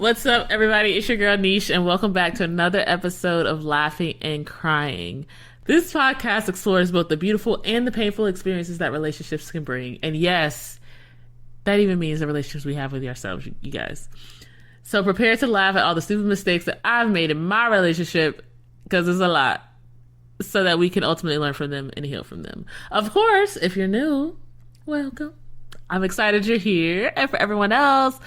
What's up, everybody? It's your girl Niche, and welcome back to another episode of Laughing and Crying. This podcast explores both the beautiful and the painful experiences that relationships can bring. And yes, that even means the relationships we have with ourselves, you guys. So prepare to laugh at all the stupid mistakes that I've made in my relationship, because it's a lot, so that we can ultimately learn from them and heal from them. Of course, if you're new, welcome. I'm excited you're here. And for everyone else,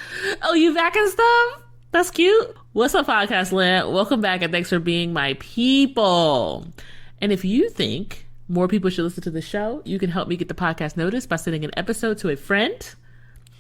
oh, you back and stuff? That's cute. What's up, podcast land? Welcome back, and thanks for being my people. And if you think more people should listen to the show, you can help me get the podcast noticed by sending an episode to a friend,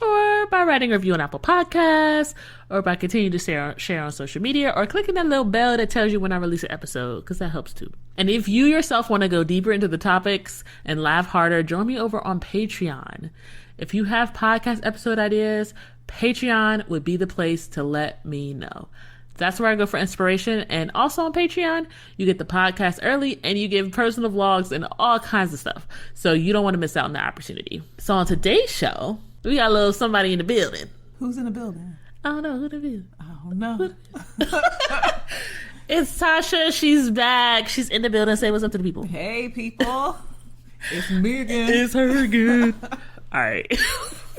or by writing a review on Apple Podcasts, or by continuing to share on social media, or clicking that little bell that tells you when I release an episode, because that helps too. And if you yourself want to go deeper into the topics and laugh harder, join me over on Patreon. If you have podcast episode ideas, Patreon would be the place to let me know. That's where I go for inspiration. And also on Patreon, you get the podcast early and you give personal vlogs and all kinds of stuff. So you don't want to miss out on that opportunity. So on today's show, we got a little somebody in the building. Who's in the building? I don't know who it is. I don't know. It's Tasha. She's back. She's in the building. Say what's up to the people. Hey, people. It's me again. It's her again. All right.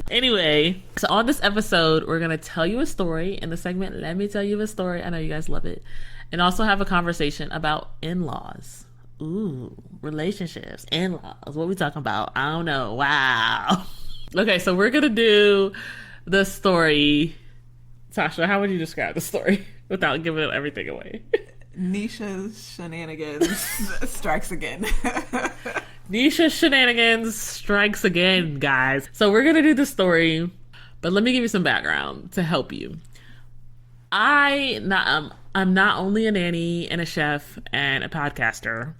Anyway, so on this episode, we're going to tell you a story in the segment, Let Me Tell You a Story. I know you guys love it. And also have a conversation about in-laws. Ooh, relationships, in-laws. What we talking about? I don't know. Wow. Okay, so we're going to do the story. Tasha, how would you describe the story without giving everything away? Nisha's shenanigans strikes again. Nisha's shenanigans strikes again, guys. So we're going to do the story, but let me give you some background to help you. I'm not only a nanny and a chef and a podcaster,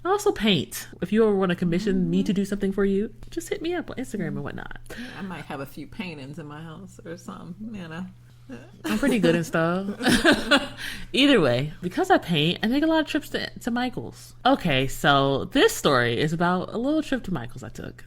I also paint. If you ever want to commission me to do something for you, just hit me up on Instagram and whatnot. I might have a few paintings in my house or something, you know. I'm pretty good and stuff. Either way, because I paint, I take a lot of trips to Michael's. Okay, so this story is about a little trip to Michael's I took.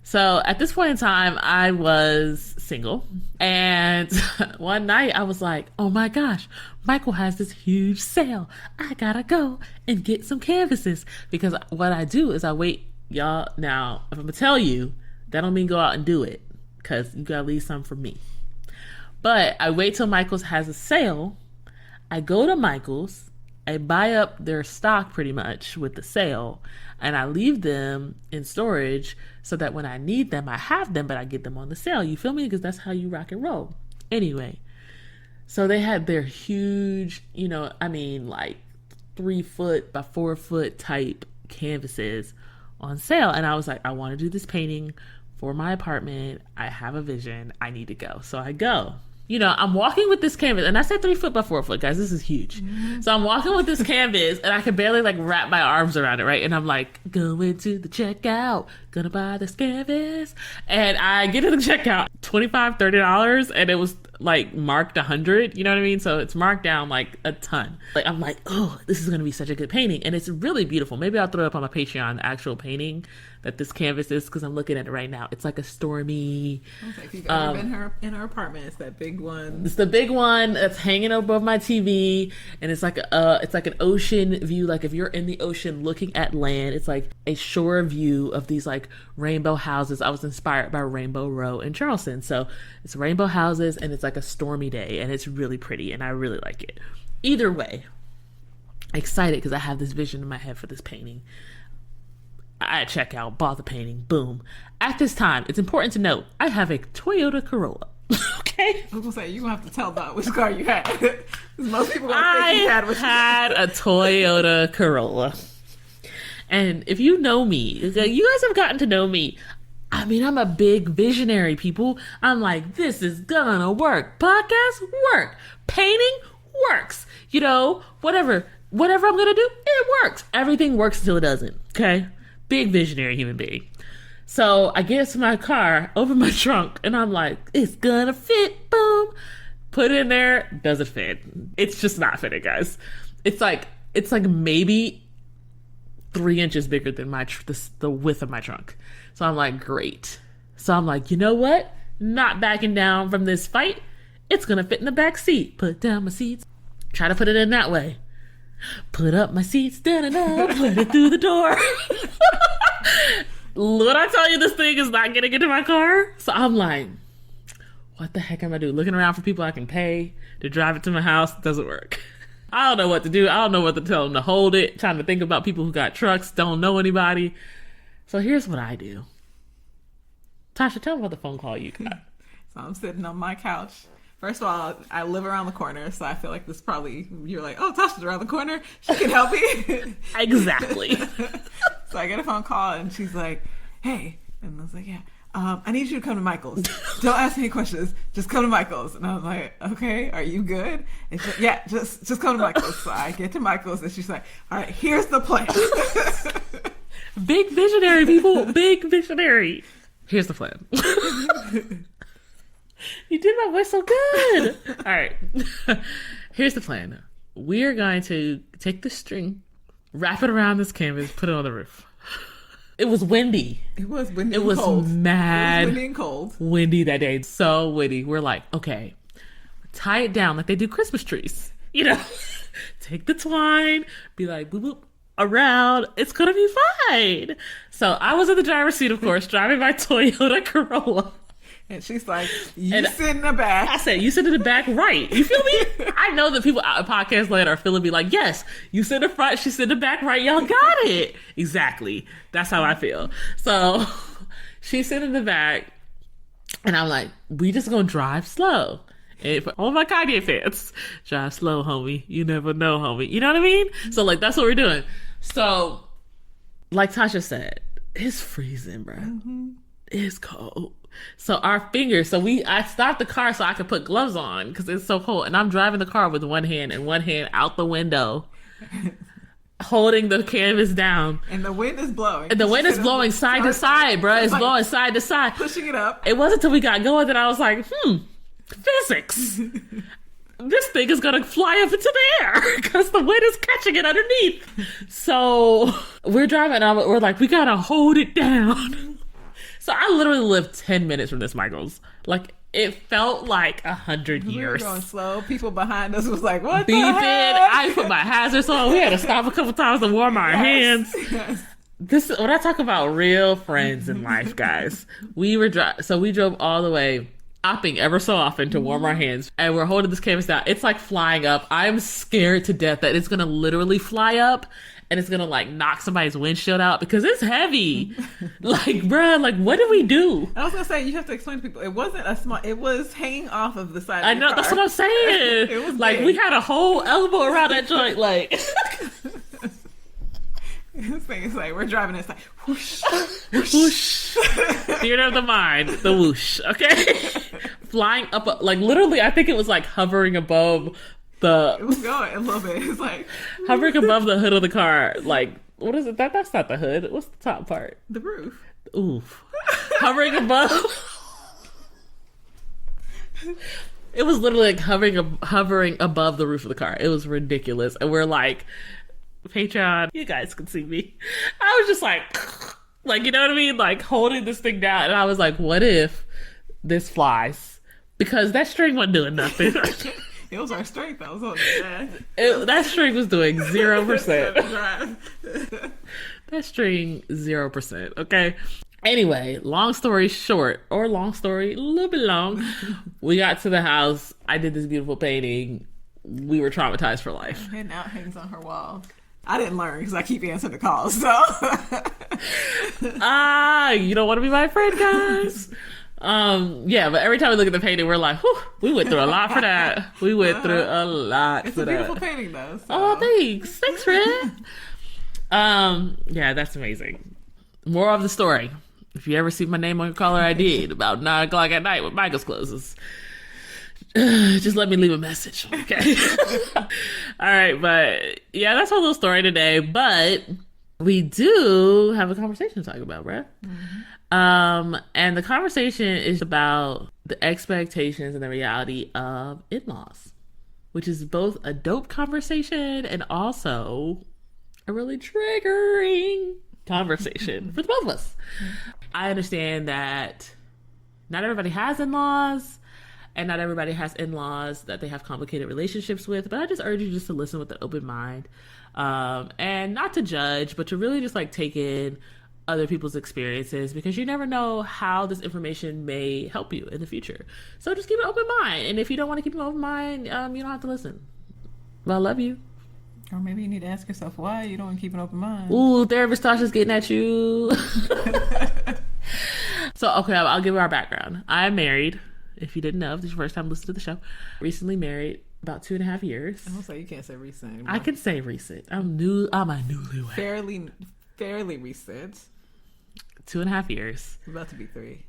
So at this point in time, I was single. And one night I was like, oh my gosh, Michael has this huge sale. I gotta go and get some canvases. Because what I do is I wait, y'all. Now, if I'm gonna tell you, that don't mean go out and do it. Because you gotta leave some for me. But I wait till Michael's has a sale. I go to Michael's. I buy up their stock pretty much with the sale. And I leave them in storage so that when I need them, I have them, but I get them on the sale. You feel me? Because that's how you rock and roll. Anyway, so they had their huge, like 3 foot by 4 foot type canvases on sale. And I was like, I want to do this painting for my apartment. I have a vision. I need to go. So I go. I'm walking with this canvas, and I said 3 foot by 4 foot, guys. This is huge. Mm-hmm. So I'm walking with this canvas, and I can barely wrap my arms around it, right? And I'm like, going to the checkout, gonna buy this canvas. And I get to the checkout, $25, $30, and it was marked 100. You know what I mean? So it's marked down a ton. I'm like, oh, this is gonna be such a good painting, and it's really beautiful. Maybe I'll throw it up on my Patreon, the actual painting that this canvas is, because I'm looking at it right now. It's like a stormy. Okay, if you've ever been in her apartment, it's that big one. It's the big one that's hanging above my TV, and it's like an ocean view. Like if you're in the ocean looking at land, it's like a shore view of these rainbow houses. I was inspired by Rainbow Row in Charleston, so it's rainbow houses, and it's like a stormy day, and it's really pretty, and I really like it. Either way, excited because I have this vision in my head for this painting. I check out, bought the painting, boom. At this time, it's important to note, I have a Toyota Corolla. Okay? I was gonna say, you're gonna have to tell about which car you had. Most people gonna think you had what you had. A Toyota Corolla. And if you know me, you guys have gotten to know me. I mean, I'm a big visionary, people. I'm like, this is gonna work. Podcast work. Painting works. Whatever I'm gonna do, it works. Everything works until it doesn't. Okay? Big visionary human being. So I get to my car, open my trunk, and I'm like, it's gonna fit. Boom. Put it in there. Doesn't fit. It's just not fitting, guys. It's like maybe 3 inches bigger than the width of my trunk. So I'm like, great. So I'm like, you know what? Not backing down from this fight. It's gonna fit in the back seat. Put down my seats. Try to put it in that way. Put up my seats. Da-da-da. Put it through the door. When I tell you this thing is not getting into my car, so I'm like, what the heck am I doing? Looking around for people I can pay to drive it to my house. Doesn't work. I don't know what to do. I don't know what to tell them to hold it. Trying to think about people who got trucks, don't know anybody. So here's what I do. Tasha, tell me about the phone call you got. So I'm sitting on my couch. First of all, I live around the corner, so I feel like this probably, you're like, oh, Tasha's around the corner. She can help me. Exactly. So I get a phone call, and she's like, hey. And I was like, yeah. I need you to come to Michael's. Don't ask any questions. Just come to Michael's. And I was like, okay, are you good? And she's like, yeah, just come to Michael's. So I get to Michael's, and she's like, all right, here's the plan. Big visionary, people. Big visionary. Here's the plan. You did my voice so good. All right. Here's the plan. We are going to take the string, wrap it around this canvas, put it on the roof. It was windy. It was windy and cold. It was mad. It was windy and cold. Windy that day. So windy. We're like, okay, tie it down like they do Christmas trees. You know, take the twine, be like, boop, boop, around. It's going to be fine. So I was in the driver's seat, of course, driving my Toyota Corolla. And she's like, you sit in the back. I said, you sit in the back, right. You feel me? I know that people out podcast land are feeling me like, yes, you sit in the front, she sit in the back, right? Y'all got it. Exactly. That's how I feel. So she sit in the back, and I'm like, we just gonna drive slow. And for all my Kanye fans, drive slow, homie. You never know, homie. You know what I mean? So like, that's what we're doing. So like Tasha said, it's freezing, bro. Mm-hmm. It's cold. So our fingers, I stopped the car so I could put gloves on because it's so cold. And I'm driving the car with one hand and one hand out the window, holding the canvas down. And the wind is blowing. And the wind is blowing side to side, bro. It's blowing side to side. Pushing it up. It wasn't until we got going that I was like, physics. This thing is going to fly up into the air because the wind is catching it underneath. So we're driving and we're like, we got to hold it down. So I literally lived 10 minutes from this Michael's. Like, it felt like 100 years. We were going slow. People behind us was like, what beeping. The heck? I put my hazards on. We had to stop a couple times to warm our hands. Yes. This when I talk about real friends in life, guys. We drove all the way, stopping ever so often to warm our hands. And we're holding this canvas down. It's like flying up. I'm scared to death that it's going to literally fly up. And it's going to like knock somebody's windshield out because it's heavy. Like, bruh, like what did we do? I was going to say, you have to explain to people. It wasn't a small, it was hanging off of the side I of the know, car. that's what I'm saying. It was like big. we had a whole elbow around that joint. Like, this thing is like, we're driving, it's like, whoosh, whoosh. Theater of the mind, the whoosh, okay? Flying up, like literally, I think it was like hovering above it was going a little bit. It's like hovering above the hood of the car. Like, what is it? That's not the hood. What's the top part? The roof. Oof. Hovering above. It was literally like hovering above the roof of the car. It was ridiculous. And we're like, Patreon, you guys can see me. I was just like, you know what I mean? Like holding this thing down. And I was like, what if this flies? Because that string wasn't doing nothing. It was our strength that was holding that string was doing 0%. That string 0%. Okay. Anyway, long story short, or long story, a little bit long. We got to the house. I did this beautiful painting. We were traumatized for life. And now it hangs on her wall. I didn't learn because I keep answering the calls. So you don't want to be my friend, guys. Yeah, but every time we look at the painting, we're like, whew, we went through a lot for that. We went through a lot for that. It's a beautiful painting, though. So. Oh, thanks. Thanks, Fred. Yeah, that's amazing. Moral of the story. If you ever see my name on your caller ID at about 9 o'clock at night when Michael's closes, just let me leave a message, okay? All right, but yeah, that's our little story today. But we do have a conversation to talk about, right? Mm-hmm. And the conversation is about the expectations and the reality of in-laws, which is both a dope conversation and also a really triggering conversation for the both of us. I understand that not everybody has in-laws, and not everybody has in-laws that they have complicated relationships with, but I just urge you just to listen with an open mind, and not to judge, but to really just like take in other people's experiences, because you never know how this information may help you in the future. So just keep an open mind, and if you don't want to keep an open mind, you don't have to listen. But I love you. Or maybe you need to ask yourself why you don't keep an open mind. Ooh, therapist Tasha's getting at you. So, okay, I'll give our background. I'm married. If you didn't know, if this is your first time listening to the show. Recently married, about 2.5 years. I was like, you can't say recent anymore. I can say recent. I'm a newlywed. Fairly recent. 2.5 years. About to be 3.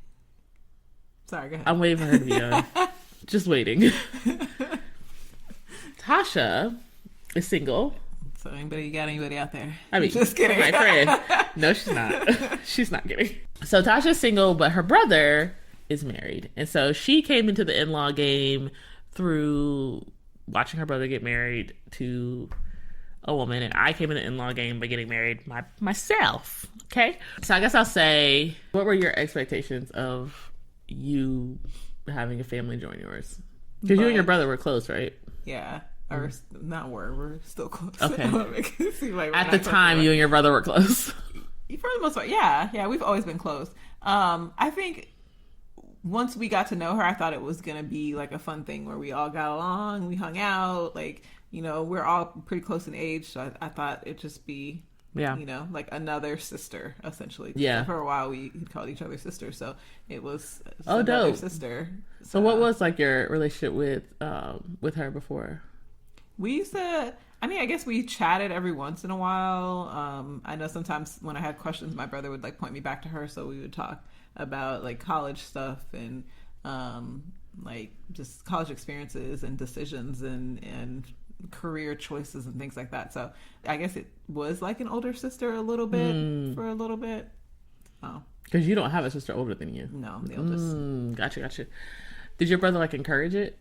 Sorry, go ahead. I'm waiting for her to be on. Just waiting. Tasha is single. So you got anybody out there? I mean, just kidding. My friend. No, she's not. She's not kidding. So Tasha's single, but her brother is married. And so she came into the in-law game through watching her brother get married to a woman. And I came in the in-law game by getting married myself. Okay? So I guess I'll say, what were your expectations of you having a family join yours? Because you and your brother were close, right? Yeah. Or not we're still close. Okay. Like at the time, you and your brother were close. For the most part, yeah, we've always been close. I think once we got to know her, I thought it was gonna be like a fun thing where we all got along, we hung out, like, you know, we're all pretty close in age, so I thought it'd just be, you know, like another sister, essentially. Yeah. For a while, we called each other sisters, so it was dope. sister. So what was like your relationship with her before? We used to, I guess we chatted every once in a while. I know sometimes when I had questions, my brother would like point me back to her, so we would talk about like college stuff and like just college experiences and decisions and career choices and things like that. So I guess it was like an older sister a little bit for a little bit. Oh, because you don't have a sister older than you. No, the oldest. Gotcha. Did your brother like encourage it?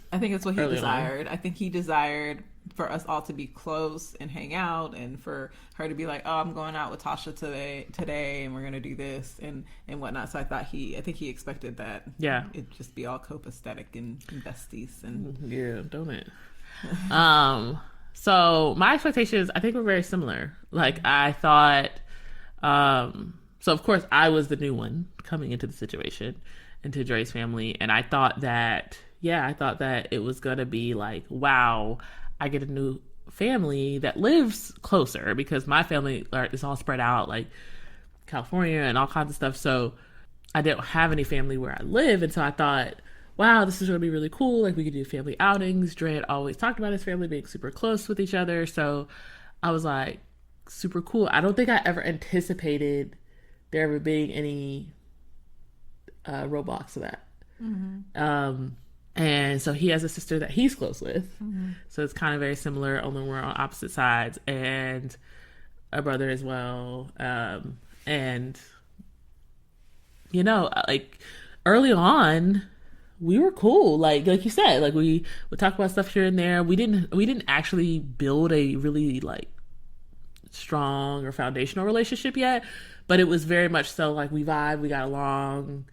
I think it's what he Early desired. on. I think he desired for us all to be close and hang out, and for her to be like, "Oh, I'm going out with Tasha today, and we're gonna do this and whatnot." So I think he expected that. Yeah, it'd just be all copacetic and besties and yeah, don't it? So my expectations, I think, were very similar. Like I thought, so of course I was the new one coming into the situation, into Dre's family, and I thought that it was gonna be like, wow, I get a new family that lives closer, because my family is all spread out, like California and all kinds of stuff. So I didn't have any family where I live, and so I thought, wow, this is gonna be really cool. Like we could do family outings. Dre had always talked about his family being super close with each other, so I was like, super cool. I don't think I ever anticipated there ever being any roadblocks to that. Mm-hmm. And so he has a sister that he's close with. Mm-hmm. So it's kind of very similar, only we're on opposite sides, and a brother as well. And, you know, like early on, we were cool. Like you said, like we would talk about stuff here and there. We didn't actually build a really like strong or foundational relationship yet, but it was very much so like we vibed, we got along.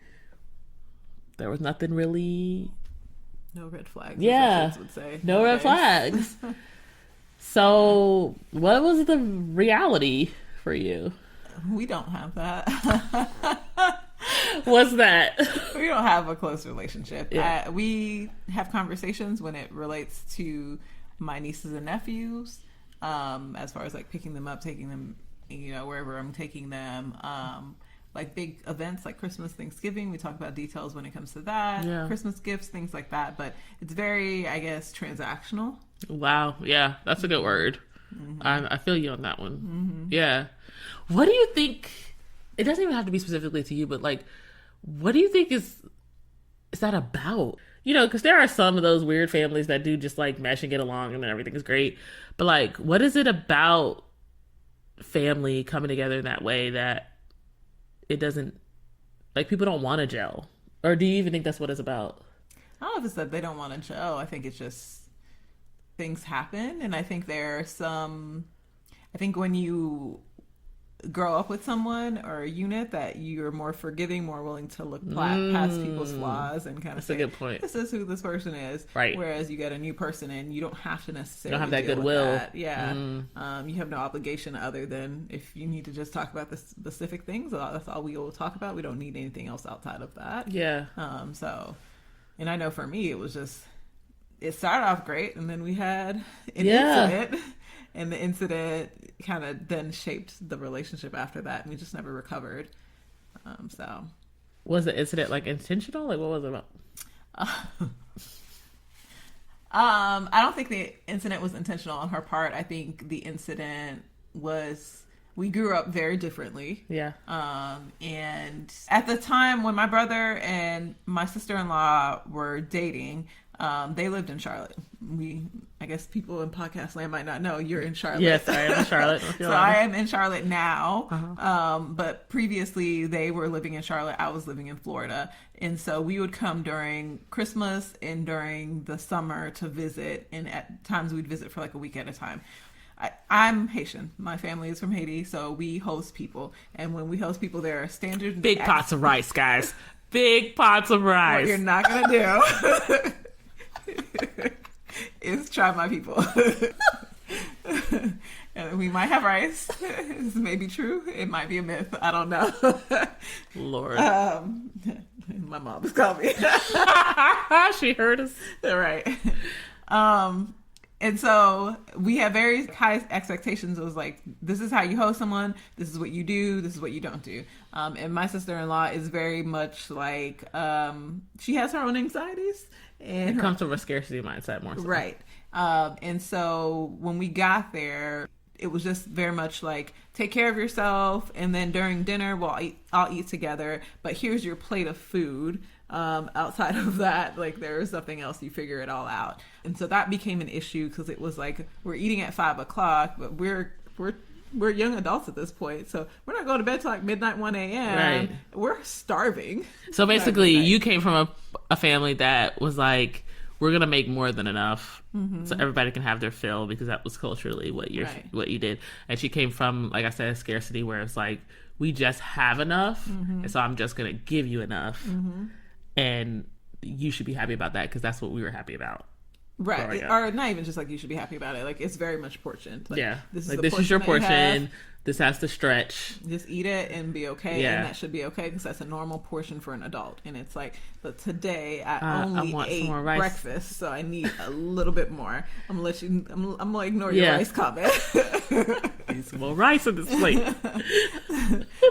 There was nothing really. No red flags. Yeah. Would say. No red flags. So, what was the reality for you? We don't have that. What's that? We don't have a close relationship. Yeah. We have conversations when it relates to my nieces and nephews, as far as like picking them up, taking them, you know, wherever I'm taking them. Like big events like Christmas, Thanksgiving, we talk about details when it comes to that. Yeah. Christmas gifts, things like that. But it's very, I guess, transactional. Wow. Yeah, that's a good word. Mm-hmm. I feel you on that one. Mm-hmm. Yeah. What do you think? It doesn't even have to be specifically to you, but like, what do you think is that about? You know, because there are some of those weird families that do just like mesh and get along and then everything is great. But like, what is it about family coming together in that way that it doesn't, like, people don't want to gel? Or do you even think that's what it's about? I don't know if it's that they don't want to gel. I think it's just things happen. And I think there are some, I think when you grow up with someone or a unit that you're more forgiving, more willing to look past people's flaws and kind of say, a good point. This is who this person is. Right. Whereas you get a new person in, you don't have to necessarily don't have that deal with goodwill. that. Yeah. You have no obligation other than if you need to just talk about the specific things. That's all we will talk about. We don't need anything else outside of that. Yeah. And I know for me, it was just, it started off great, and then we had an incident, and the incident kind of then shaped the relationship after that, and we just never recovered. Was the incident like intentional? Like, what was it about? I don't think the incident was intentional on her part. I think the incident was, we grew up very differently. Yeah. And at the time when my brother and my sister-in-law were dating, they lived in Charlotte. I guess people in podcast land might not know you're in Charlotte. Yes, I am in Charlotte. So I am in Charlotte now. But previously they were living in Charlotte. I was living in Florida. And so we would come during Christmas and during the summer to visit. And at times we'd visit for like a week at a time. I'm Haitian. My family is from Haiti, so we host people. And when we host people, there are standard... Big pots of rice, guys. Big pots of rice. What you're not going to do is try my people. And we might have rice. This may be true. It might be a myth. I don't know. Lord. My mom was calling me. She heard us. Right. And so we have very high expectations. It was like, this is how you host someone. This is what you do. This is what you don't do. And my sister-in-law is very much like, she has her own anxieties. And it comes from a scarcity mindset more so. Right. And so when we got there, it was just very much like, take care of yourself. And then during dinner, I'll eat together. But here's your plate of food. Outside of that, like, there is something else, you figure it all out. And so that became an issue because it was like, we're eating at 5:00, but we're young adults at this point, so we're not going to bed till like midnight, 1 a.m. Right. We're starving. So basically, you came from a family that was like, we're gonna make more than enough, so everybody can have their fill, because that was culturally what you did. And she came from, like I said, a scarcity where it's like, we just have enough, and so I'm just gonna give you enough. And you should be happy about that, because that's what we were happy about. Right. Or not even just like you should be happy about it. Like, it's very much portioned. Like, yeah. This is, like, this is your portion. This has to stretch. Just eat it and be okay. Yeah. And that should be okay, because that's a normal portion for an adult. And it's like, but today I only ate breakfast, so I need a little bit more. I'm gonna ignore your rice comment. Need some more rice on this plate.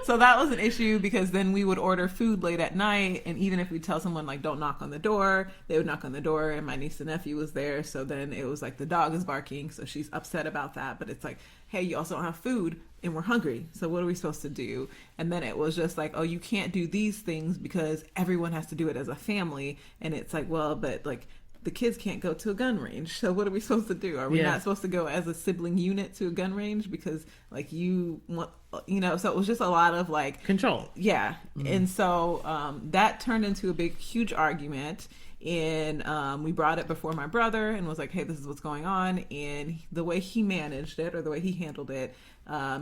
So that was an issue, because then we would order food late at night, and even if we tell someone like, don't knock on the door, they would knock on the door, and my niece and nephew was there. So then it was like, the dog is barking, so she's upset about that. But it's like, hey, you also don't have food and we're hungry, so what are we supposed to do? And then it was just like, oh, you can't do these things because everyone has to do it as a family. And it's like, well, but like, the kids can't go to a gun range, so what are we supposed to do? Are we not supposed to go as a sibling unit to a gun range because like you want, so it was just a lot of like control. Yeah. And so that turned into a big, huge argument. And we brought it before my brother and was like, hey, this is what's going on. And the way he managed it, or the way he handled it,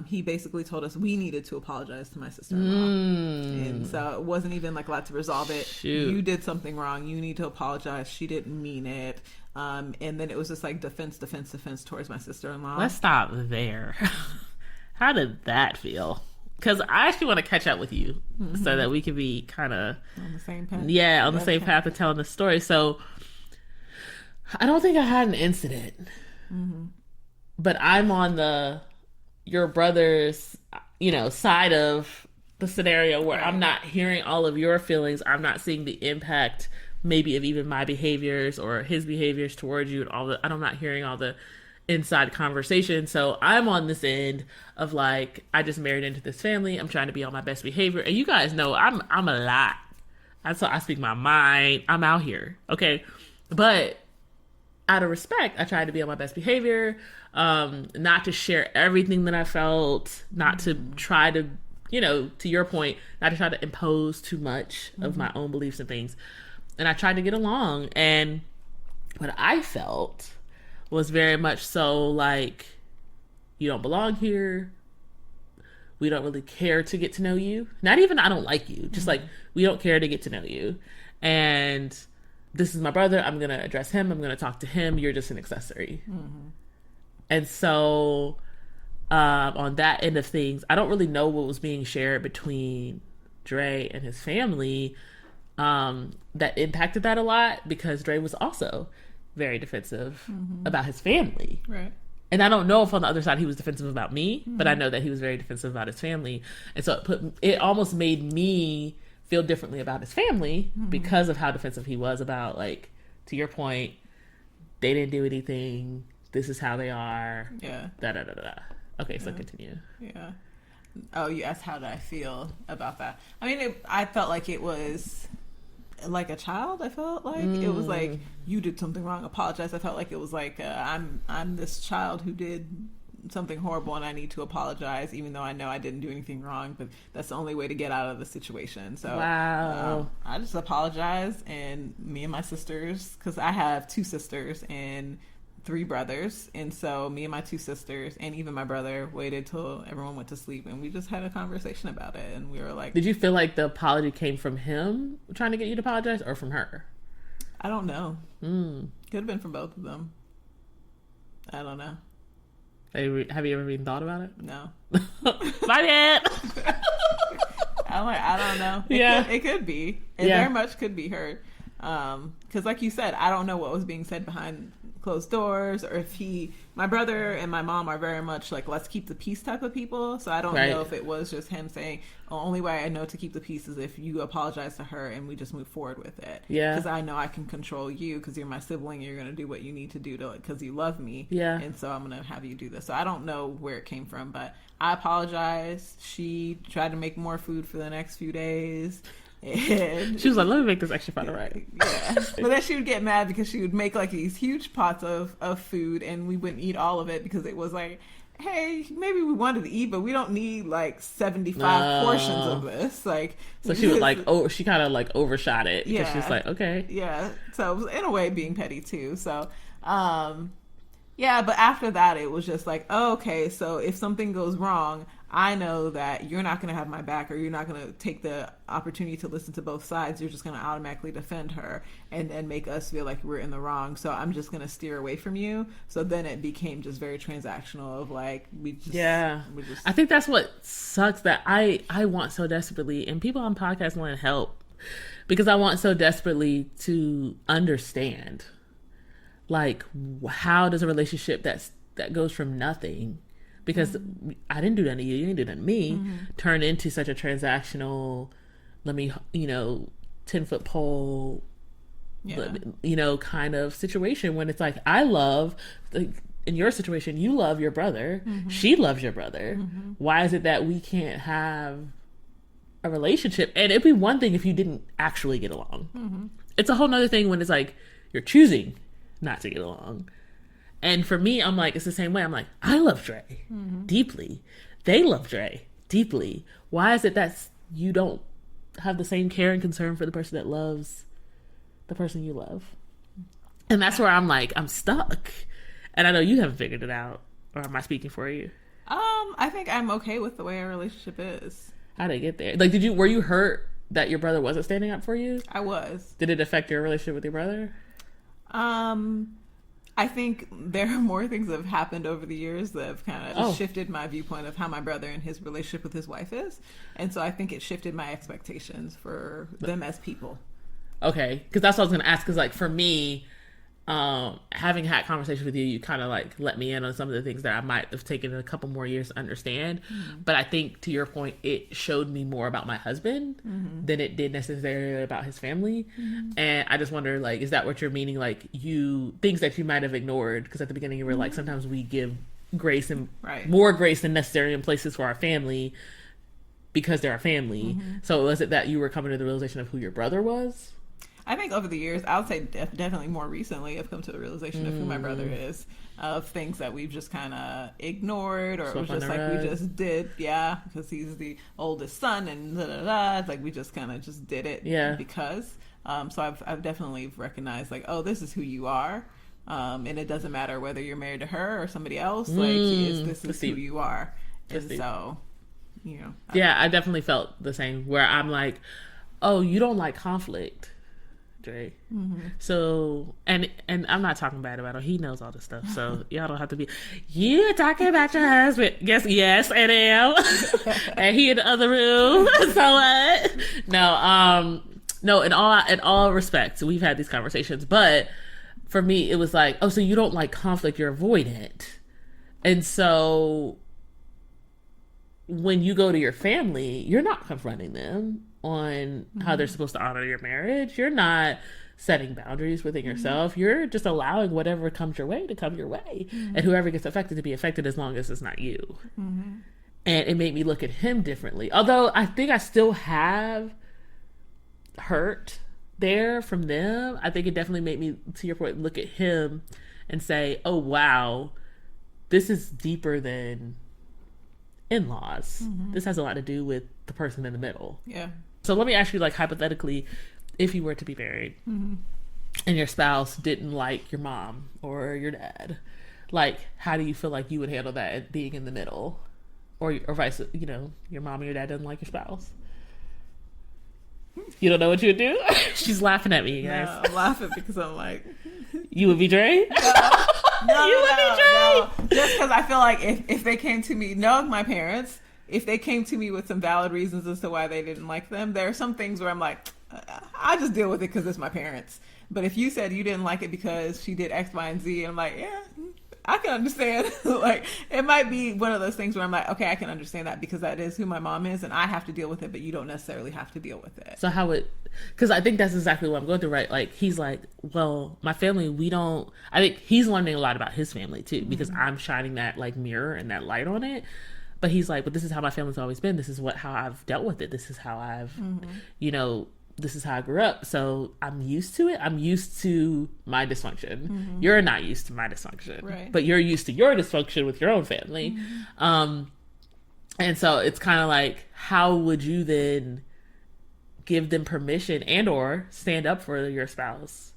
he basically told us we needed to apologize to my sister-in-law. And so it wasn't even like allowed to resolve it. Shoot. You did something wrong. You need to apologize. She didn't mean it. And then it was just like defense towards my sister-in-law. Let's stop there. How did that feel? Because I actually want to catch up with you so that we can be kind of on the same path. Yeah, on the same path of telling the story. So I don't think I had an incident, but I'm on your brother's, side of the scenario where I'm not hearing all of your feelings. I'm not seeing the impact maybe of even my behaviors or his behaviors towards you, and I'm not hearing all the inside conversation. So I'm on this end of like, I just married into this family. I'm trying to be on my best behavior. And you guys know I'm a lot. So I speak my mind. I'm out here. Okay. But out of respect, I tried to be on my best behavior, not to share everything that I felt, not to try to, to your point, not to try to impose too much of my own beliefs and things. And I tried to get along. And what I felt was very much so like, you don't belong here. we don't really care to get to know you. Not even I don't like you. Just like, we don't care to get to know you. And this is my brother. I'm going to address him. I'm going to talk to him. You're just an accessory. And so on that end of things, I don't really know what was being shared between Dre and his family that impacted that a lot, because Dre was also very defensive about his family. Right. And I don't know if on the other side he was defensive about me, but I know that he was very defensive about his family. And so it almost made me feel differently about his family because of how defensive he was about, like, to your point, they didn't do anything. This is how they are. Yeah. Da da da da. Okay, so continue. Yeah. Oh, you asked how did I feel about that? I mean, I felt like it was like a child. I felt like it was like, you did something wrong, apologize. I felt like it was like I'm this child who did something horrible and I need to apologize, even though I know I didn't do anything wrong, but that's the only way to get out of the situation. So wow. I just apologized, and me and my sisters, because I have 2 sisters and 3 brothers, and so me and my 2 sisters and even my brother waited till everyone went to sleep, and we just had a conversation about it, and we were like, did you feel like the apology came from him trying to get you to apologize, or from her? I don't know. Could have been from both of them. I don't know. Have you ever even thought about it? No. My bad. I'm like, I don't know. It could be. It very much could be her. Because like you said, I don't know what was being said behind closed doors, or if my brother and my mom are very much like, let's keep the peace type of people. So I don't know if it was just him saying, the only way I know to keep the peace is if you apologize to her and we just move forward with it. Yeah. Because I know I can control you, because you're my sibling. You're going to do what you need to do because you love me. Yeah. And so I'm going to have you do this. So I don't know where it came from, but I apologized. She tried to make more food for the next few days. And she was like, let me make this extra fun, right? Yeah. But then she would get mad because she would make like these huge pots of food, and we wouldn't eat all of it because it was like, hey, maybe we wanted to eat, but we don't need like 75 portions of this. Like, so she would like, she kind of like overshot it. Yeah. She's like, okay. Yeah. So it was in a way being petty too. So, yeah, but after that, it was just like, oh, okay, so if something goes wrong, I know that you're not going to have my back, or you're not going to take the opportunity to listen to both sides. You're just going to automatically defend her and make us feel like we're in the wrong. So I'm just going to steer away from you. So then it became just very transactional of like, I think that's what sucks, that I want so desperately, and people on podcasts want to help, because I want so desperately to understand, like, how does a relationship that goes from nothing, because I didn't do that to you, you didn't do that to me, turn into such a transactional, let me, 10-foot pole, kind of situation, when it's like, I love, like, in your situation, you love your brother, she loves your brother. Why is it that we can't have a relationship? And it'd be one thing if you didn't actually get along. It's a whole nother thing when it's like, you're choosing not to get along. And for me, I'm like, it's the same way. I'm like, I love Dre deeply. They love Dre deeply. Why is it that you don't have the same care and concern for the person that loves the person you love? And that's where I'm like, I'm stuck. And I know you haven't figured it out. Or am I speaking for you? I think I'm okay with the way our relationship is. How did it get there? Like, were you hurt that your brother wasn't standing up for you? I was. Did it affect your relationship with your brother? I think there are more things that have happened over the years that have kind of shifted my viewpoint of how my brother and his relationship with his wife is. And so I think it shifted my expectations for them as people. Okay. Because that's what I was going to ask. Because, like, for me, having had conversations with you, you kind of, like, let me in on some of the things that I might have taken a couple more years to understand. But I think, to your point, it showed me more about my husband than it did necessarily about his family. And I just wonder, like, is that what you're meaning? Like, things that you might have ignored, because at the beginning you were like, sometimes we give grace and more grace than necessary in places for our family because they're our family. So was it that you were coming to the realization of who your brother was? I think over the years, I would say definitely more recently, I've come to the realization of who my brother is, of things that we've just kind of ignored, or it was just like we just did, because he's the oldest son and da-da-da. It's like we just kind of just did it because. So I've definitely recognized, like, oh, this is who you are. And it doesn't matter whether you're married to her or somebody else. Like, this is who you are. And so, you know. Yeah, I definitely felt the same, where I'm like, oh, you don't like conflict, Dre. So, and I'm not talking bad about him. He knows all this stuff. So y'all don't have to be, you talking about your husband. Yes, I am. And he in the other room. So what? No, in all respects, we've had these conversations. But for me, it was like, oh, so you don't like conflict, you're avoidant. And so when you go to your family, you're not confronting them on how they're supposed to honor your marriage. You're not setting boundaries within yourself. You're just allowing whatever comes your way to come your way. And whoever gets affected to be affected, as long as it's not you. And it made me look at him differently. Although I think I still have hurt there from them. I think it definitely made me, to your point, look at him and say, oh, wow, this is deeper than in-laws. This has a lot to do with the person in the middle. Yeah. So let me ask you, like, hypothetically, if you were to be married and your spouse didn't like your mom or your dad, like, how do you feel like you would handle that, being in the middle? Or vice, you know, your mom and your dad doesn't like your spouse? You don't know what you would do? She's laughing at me, guys. No, I'm laughing because I'm like, you would be Dre? no, You would be Dre? no. Just because I feel like if they came to me, knowing my parents, if they came to me with some valid reasons as to why they didn't like them, there are some things where I'm like, I just deal with it because it's my parents. But if you said you didn't like it because she did X, Y, and Z, I'm like, yeah, I can understand. Like, it might be one of those things where I'm like, okay, I can understand that because that is who my mom is, and I have to deal with it, but you don't necessarily have to deal with it. So how it, because I think that's exactly what I'm going through, right? Like, he's like, well, my family, I think he's learning a lot about his family too, because I'm shining that, like, mirror and that light on it. But he's like, but this is how my family's always been. This is how I've dealt with it. This is how I've, you know, this is how I grew up. So I'm used to it. I'm used to my dysfunction. You're not used to my dysfunction, right? But you're used to your dysfunction with your own family. And so it's kind of like, how would you then give them permission and or stand up for your spouse?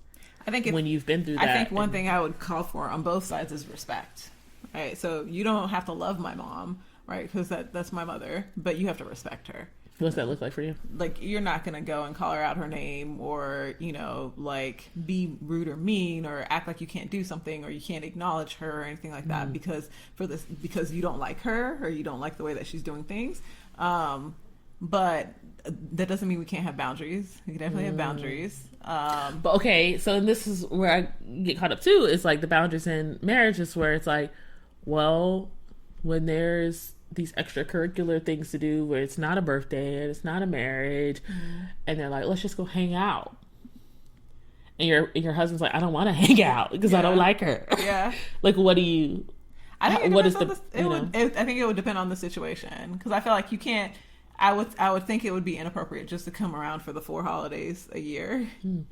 I think when you've been through that. I think one thing I would call for on both sides is respect, right? So you don't have to love my mom, right? Because that's my mother, but you have to respect her. What's that look like for you? Like, you're not going to go and call her out her name or, you know, like, be rude or mean or act like you can't do something or you can't acknowledge her or anything like that because you don't like her or you don't like the way that she's doing things. But that doesn't mean we can't have boundaries. We can definitely have boundaries. But okay, so this is where I get caught up too. It's like the boundaries in marriage is where it's like, well, when there's these extracurricular things to do where it's not a birthday and it's not a marriage and they're like, let's just go hang out, and your husband's like, I don't want to hang out because I don't like her. Like, what do you, I think I think it would depend on the situation, because I feel like you can't, I would think it would be inappropriate just to come around for the 4 holidays a year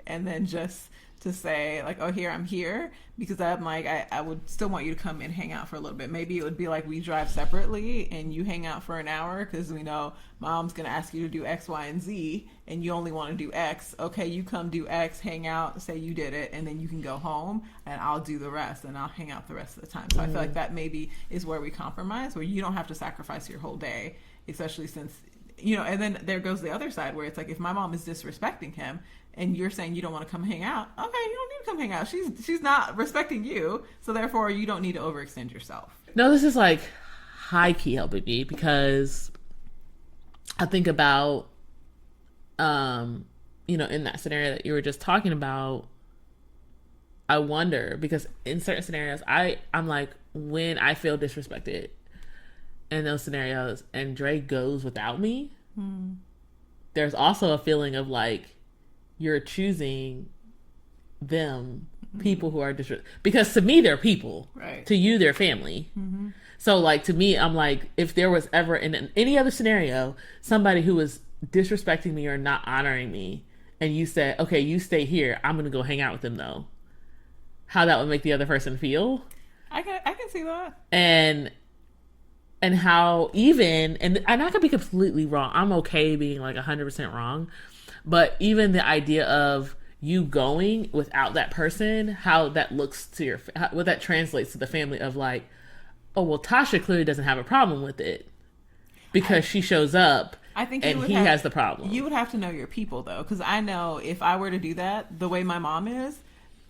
and then just to say, like, oh, I'm here, because I'm like, I would still want you to come and hang out for a little bit. Maybe it would be like we drive separately and you hang out for an hour because we know mom's going to ask you to do X, Y, and Z, and you only want to do X. Okay, you come do X, hang out, say you did it, and then you can go home and I'll do the rest and I'll hang out the rest of the time. So I feel like that maybe is where we compromise, where you don't have to sacrifice your whole day, especially since, you know, and then there goes the other side where it's like, if my mom is disrespecting him and you're saying you don't want to come hang out, okay, you don't need to come hang out. She's not respecting you, so therefore you don't need to overextend yourself. No, this is like high key helping me, because I think about, you know, in that scenario that you were just talking about, I wonder, because in certain scenarios, I'm like, when I feel disrespected in those scenarios and Dre goes without me, there's also a feeling of like, you're choosing them, people who are because to me they're people, right? To you they're family. So like, to me, I'm like, if there was ever in any other scenario somebody who was disrespecting me or not honoring me, and you said, okay, you stay here, I'm gonna go hang out with them, though, how that would make the other person feel. I can see that. And how even, and I could be completely wrong, I'm okay being like 100% wrong, but even the idea of you going without that person, how that looks to what that translates to the family of like, oh, well, Tasha clearly doesn't have a problem with it. because she shows up I think and he has the problem. You would have to know your people, though, because I know if I were to do that, the way my mom is,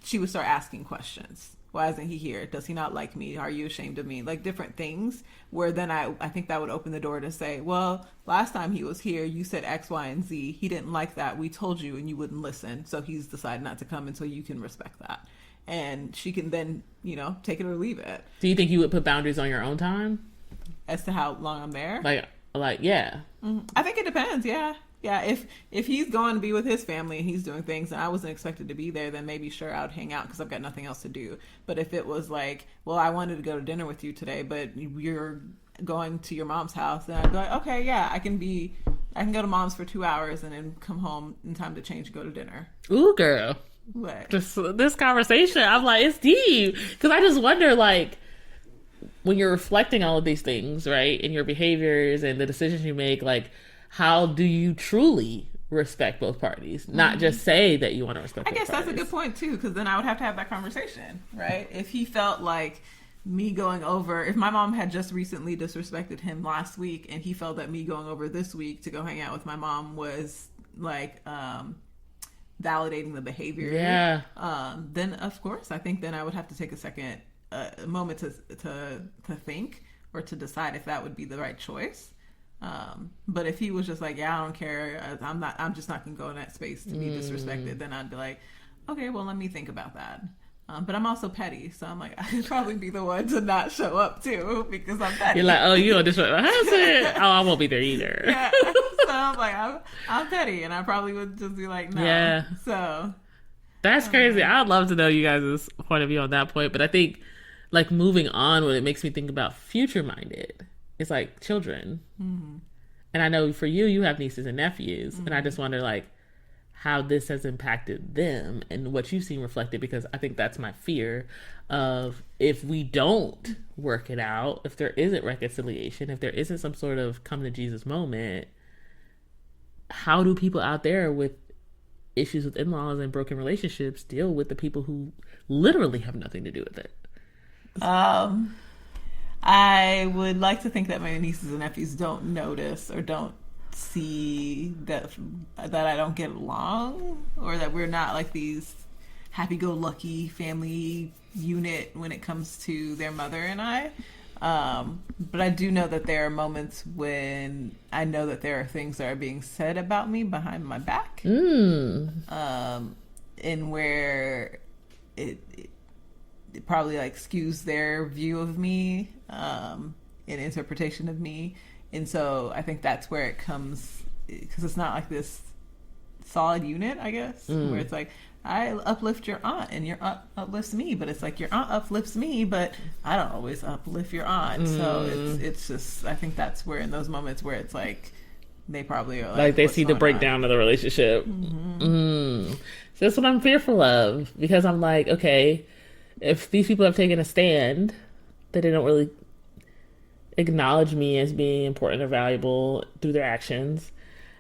she would start asking questions. Why isn't he here? Does he not like me? Are you ashamed of me? Like different things where then I think that would open the door to say, well, last time he was here, you said X, Y, and Z. He didn't like that. We told you and you wouldn't listen. So he's decided not to come until you can respect that. And she can then, take it or leave it. Do you think you would put boundaries on your own time? As to how long I'm there? Like, yeah. Mm-hmm. I think it depends. Yeah. If he's going to be with his family and he's doing things and I wasn't expected to be there, then maybe sure I would hang out because I've got nothing else to do. But if it was like, well, I wanted to go to dinner with you today, but you're going to your mom's house, then I'd be like, okay, yeah, I can go to mom's for 2 hours and then come home in time to change and go to dinner. Ooh, girl. What? This conversation, I'm like, it's deep. Because I just wonder, like, when you're reflecting all of these things, right, and your behaviors and the decisions you make, like, how do you truly respect both parties? Not just say that you want to respect both parties. I guess that's a good point, too, because then I would have to have that conversation, right? If he felt like me going over, if my mom had just recently disrespected him last week and he felt that me going over this week to go hang out with my mom was, like, validating the behavior, then, of course, I think then I would have to take a second moment to think or to decide if that would be the right choice. But if he was just like, yeah, I don't care, I'm just not gonna go in that space to be disrespected, then I'd be like, okay, well, let me think about that. But I'm also petty, so I'm like, I could probably be the one to not show up too because I'm petty. You're like, oh, you don't disrespect my husband. Oh, I won't be there either. Yeah. So I'm like, I'm petty, and I probably would just be like, no. Yeah. So that's crazy. I'd love to know you guys' point of view on that point, but I think, like, moving on, when it makes me think about future-minded, it's like children. Mm-hmm. And I know for you have nieces and nephews, and I just wonder, like, how this has impacted them and what you've seen reflected, because I think that's my fear of, if we don't work it out, if there isn't reconciliation, if there isn't some sort of come to Jesus moment, how do people out there with issues with in-laws and broken relationships deal with the people who literally have nothing to do with it? I would like to think that my nieces and nephews don't notice or don't see that I don't get along, or that we're not like these happy-go-lucky family unit when it comes to their mother and I. But I do know that there are moments when I know that there are things that are being said about me behind my back, and where it probably like skews their view of me, and interpretation of me. And so I think that's where it comes, because it's not like this solid unit, I guess, where it's like, I uplift your aunt and your aunt uplifts me, but it's like your aunt uplifts me, but I don't always uplift your aunt. So it's just, I think that's where, in those moments where it's like, they probably are like they see the breakdown of the relationship. So that's what I'm fearful of, because I'm like, okay, if these people have taken a stand that they don't really acknowledge me as being important or valuable through their actions,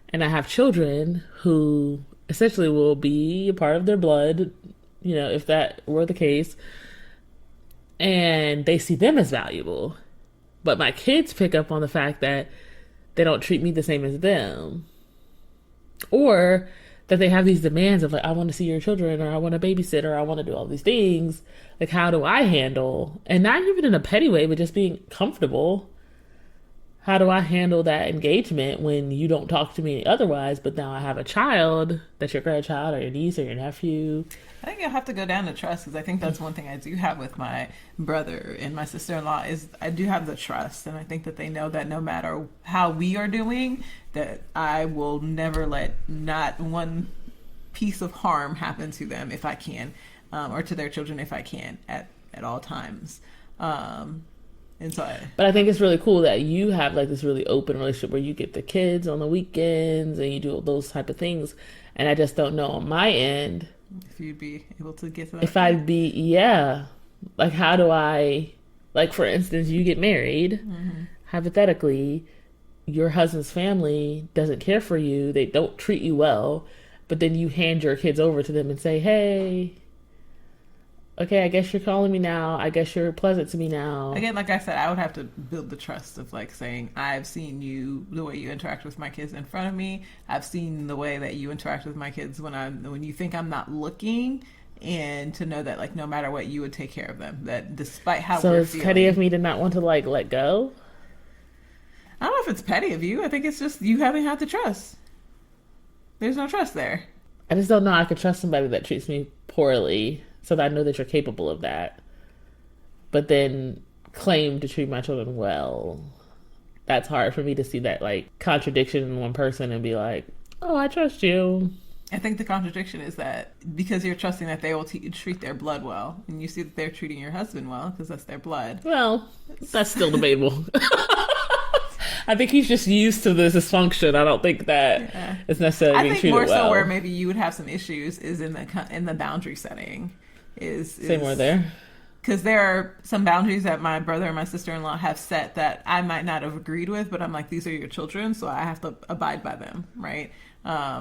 and I have children who essentially will be a part of their blood, if that were the case, and they see them as valuable, but my kids pick up on the fact that they don't treat me the same as them, or that they have these demands of like, I want to see your children, or I want to babysit, or I want to do all these things. Like, how do I handle, and not even in a petty way, but just being comfortable, how do I handle that engagement when you don't talk to me otherwise, but now I have a child that's your grandchild or your niece or your nephew? I think you'll have to go down to trust, because I think that's one thing I do have with my brother and my sister-in-law is I do have the trust, and I think that they know that no matter how we are doing, that I will never let not one piece of harm happen to them if I can, or to their children if I can at all times. But I think it's really cool that you have like this really open relationship where you get the kids on the weekends and you do those type of things. And I just don't know on my end if you'd be able to get to that. If I'd be, like, how do I, like, for instance, you get married, hypothetically, your husband's family doesn't care for you, they don't treat you well, but then you hand your kids over to them and say, hey, okay, I guess you're calling me now. I guess you're pleasant to me now. Again, like I said, I would have to build the trust of like saying, I've seen you, the way you interact with my kids in front of me. I've seen the way that you interact with my kids when you think I'm not looking, and to know that like no matter what, you would take care of them. That despite how So we're it's feeling, petty of me to not want to like let go. I don't know if it's petty of you. I think it's just you haven't had the trust. There's no trust there. I just don't know I could trust somebody that treats me poorly, so that I know that you're capable of that, but then claim to treat my children well. That's hard for me to see that like contradiction in one person and be like, oh, I trust you. I think the contradiction is that because you're trusting that they will treat their blood well, and you see that they're treating your husband well because that's their blood. Well, that's still debatable. I think he's just used to this dysfunction. I don't think that it's necessarily being treated well. I think more so where maybe you would have some issues is in the boundary setting. Say more there. Because there are some boundaries that my brother and my sister-in-law have set that I might not have agreed with, but I'm like, these are your children, so I have to abide by them, right?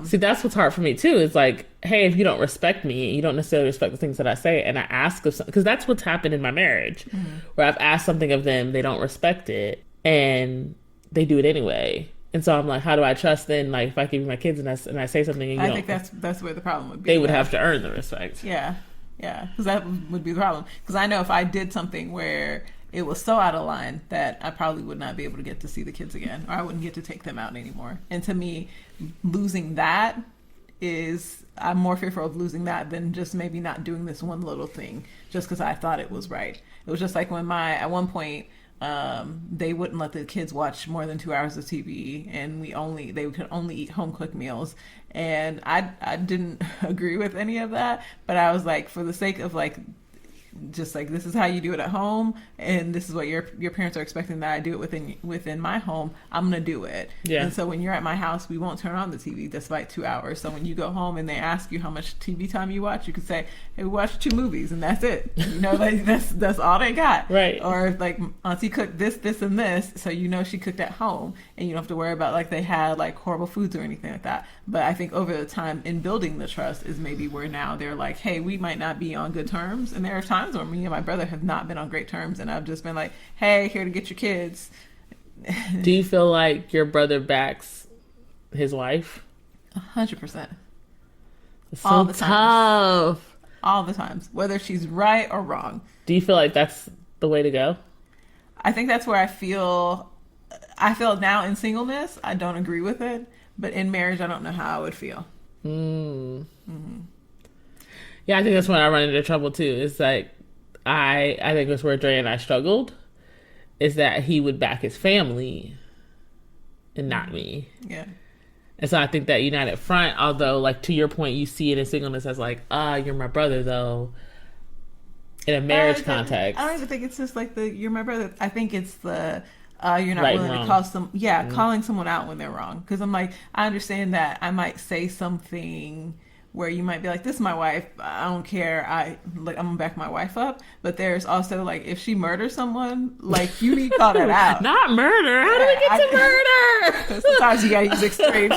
See, that's what's hard for me too. It's like, hey, if you don't respect me, you don't necessarily respect the things that I say, and I ask of something, because that's what's happened in my marriage, where I've asked something of them, they don't respect it, and they do it anyway. And so I'm like, how do I trust then? Like, if I give you my kids and I say something, and you I think that's where the problem would be. They would have to earn the respect. Yeah, because that would be the problem. Because I know if I did something where it was so out of line that I probably would not be able to get to see the kids again, or I wouldn't get to take them out anymore. And to me, losing that I'm more fearful of losing that than just maybe not doing this one little thing just because I thought it was right. It was just like when at one point, they wouldn't let the kids watch more than 2 hours of TV, and they could only eat home cooked meals. And I didn't agree with any of that, but I was like, for the sake of like, just like, this is how you do it at home, and this is what your parents are expecting that I do it within my home, I'm gonna do it. Yeah. And so when you're at my house, we won't turn on the TV despite 2 hours. So when you go home and they ask you how much TV time you watch, you can say, hey, we watched 2 movies and that's it. You know, like that's all they got. Right. Or like, auntie cooked this and this, so you know she cooked at home, and you don't have to worry about like they had like horrible foods or anything like that. But I think over the time in building the trust is maybe where now they're like, hey, we might not be on good terms, and there are times where me and my brother have not been on great terms, and I've just been like, hey, here to get your kids. Do you feel like your brother backs his wife? 100%. It's so all the tough. Times. All the times, whether she's right or wrong. Do you feel like that's the way to go? I think that's where I feel now in singleness, I don't agree with it, but in marriage, I don't know how I would feel. Yeah, I think that's when I run into trouble too. It's like, I think that's where Dre and I struggled, is that he would back his family and not me. Yeah. And so I think that united front, although like to your point, you see it in singleness as like, you're my brother though, in a marriage context. I don't even think it's just like you're my brother. I think it's the you're not right, willing to call calling someone out when they're wrong. Because I'm like, I understand that I might say something where you might be like, this is my wife, I don't care, I'm gonna back my wife up. But there's also like, if she murders someone, like, you need to call that out. Not murder. How do we get to murder? Sometimes you gotta use extremes.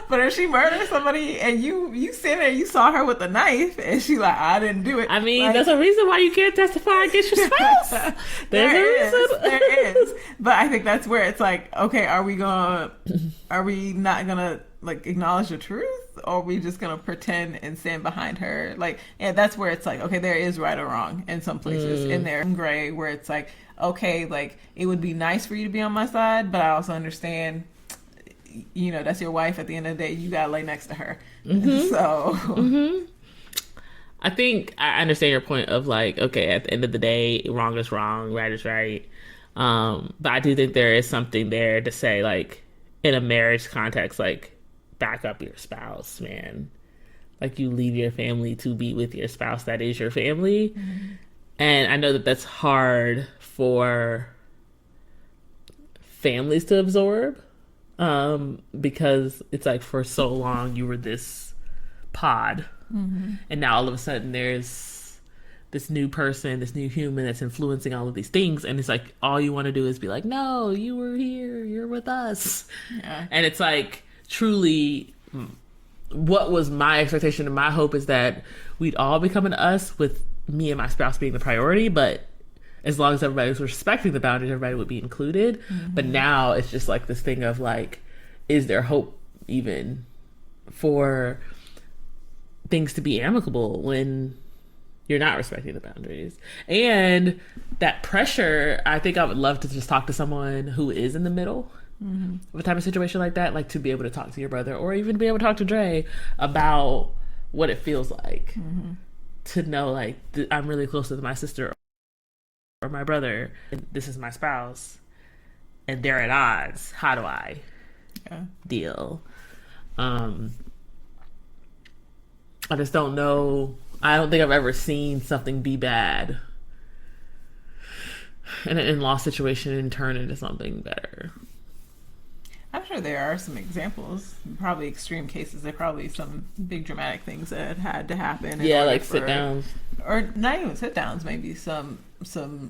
But if she murders somebody and you sit there, you saw her with a knife, and she like, I didn't do it. I mean, like, there's a reason why you can't testify against your spouse. There is. But I think that's where it's like, okay, are we not gonna like acknowledge the truth, or are we just gonna pretend and stand behind her? Like, yeah, that's where it's like, okay, there is right or wrong in some places, and there's gray where it's like, okay, like, it would be nice for you to be on my side, but I also understand, you know, that's your wife. At the end of the day, you gotta lay next to her. So I think I understand your point of like, okay, at the end of the day, wrong is wrong, right is right. But I do think there is something there to say, like, in a marriage context, like, back up your spouse, man. Like, you leave your family to be with your spouse that is your family. And I know that that's hard for families to absorb, because it's like, for so long you were this pod, and now all of a sudden there's this new person, this new human that's influencing all of these things, and it's like, all you want to do is be like, no, you were here, you're with us. And it's like, truly what was my expectation and my hope is that we'd all become an us with me and my spouse being the priority, but as long as everybody was respecting the boundaries, everybody would be included. Mm-hmm. But now it's just like this thing of like, is there hope even for things to be amicable when you're not respecting the boundaries? And that pressure, I think I would love to just talk to someone who is in the middle of a type of situation like that, like to be able to talk to your brother or even be able to talk to Dre about what it feels like to know like I'm really close to my sister or my brother, and this is my spouse, and they're at odds. How do I deal? I just don't know. I don't think I've ever seen something be bad in an in-law situation and turn into something better. I'm sure there are some examples, probably extreme cases. There are probably some big dramatic things that had to happen. Yeah, like sit downs. Or not even sit downs, maybe some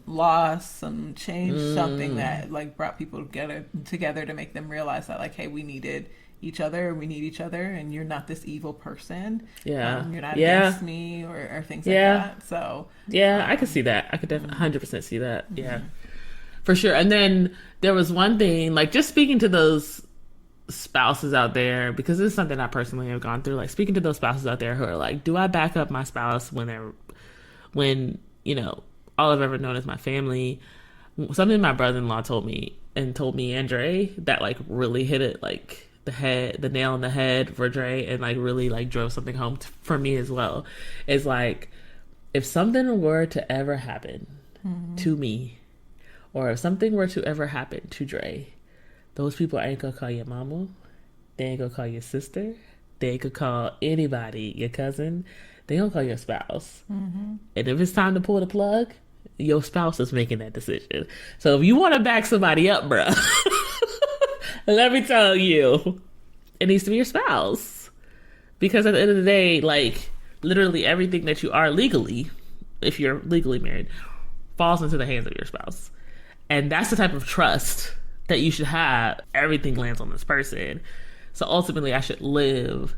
loss, some change, something that like brought people together to make them realize that like, hey, we need each other, and you're not this evil person. Yeah. You're not against me or things like that. So yeah, I could see that. I could definitely 100% see that. Yeah. For sure. And then there was one thing, like just speaking to those spouses out there, because this is something I personally have gone through, like speaking to those spouses out there who are like, do I back up my spouse when, you know, all I've ever known is my family? Something my brother-in-law told me and Dre that like really hit it like the nail on the head for Dre and like really like drove something home for me as well. Is like, if something were to ever happen to me, or if something were to ever happen to Dre, those people ain't gonna call your mama. They ain't gonna call your sister. They ain't gonna call anybody, your cousin. They gonna call your spouse. And if it's time to pull the plug, your spouse is making that decision. So if you want to back somebody up, bruh, let me tell you, it needs to be your spouse. Because at the end of the day, like, literally everything that you are legally, if you're legally married, falls into the hands of your spouse. And that's the type of trust that you should have. Everything lands on this person. So ultimately, I should live.